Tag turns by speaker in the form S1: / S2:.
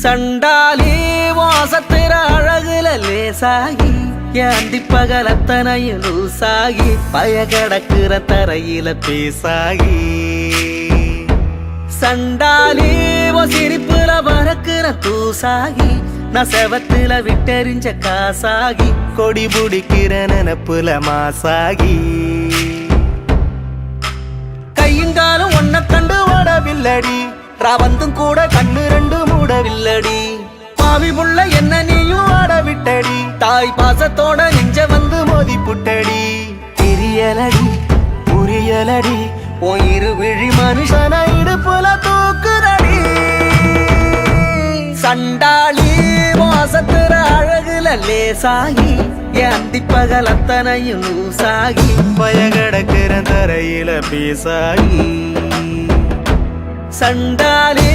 S1: சண்டாலி வாசத்திர அழகுல லேசாகி ஏந்தி பகலத்தனையும் லூசாகி பயகடக்குற தரையில பேசாகி சண்டாலி சிரிப்புல பறக்குற தூசாகி நான் செவத்துல விட்டெறிஞ்ச காசாகி கொடி புடிக்கிற நினப்புல மாசாகி கையுங்காலும் ஒன்ன கண்டு ஓடவில்லடி ராவந்தும் கூட கண்ணு ரெண்டு மூடவில்லடி பாவி புள்ள என்ன நீயும் ஆட விட்டடி தாய் பாசத்தோட நெஞ்ச வந்து மோதி புட்டடி தெரியலடி புரியலடி உன் இரு விழி மனுஷன இடுப்புல தூக்குறடி சண்டாளி வாசத்துற அழகுல லேசாகி ஏந்தி பகல் அத்தனையும் லூசாகி பயகடக்கிற தரையில பேசாகி சண்டாளி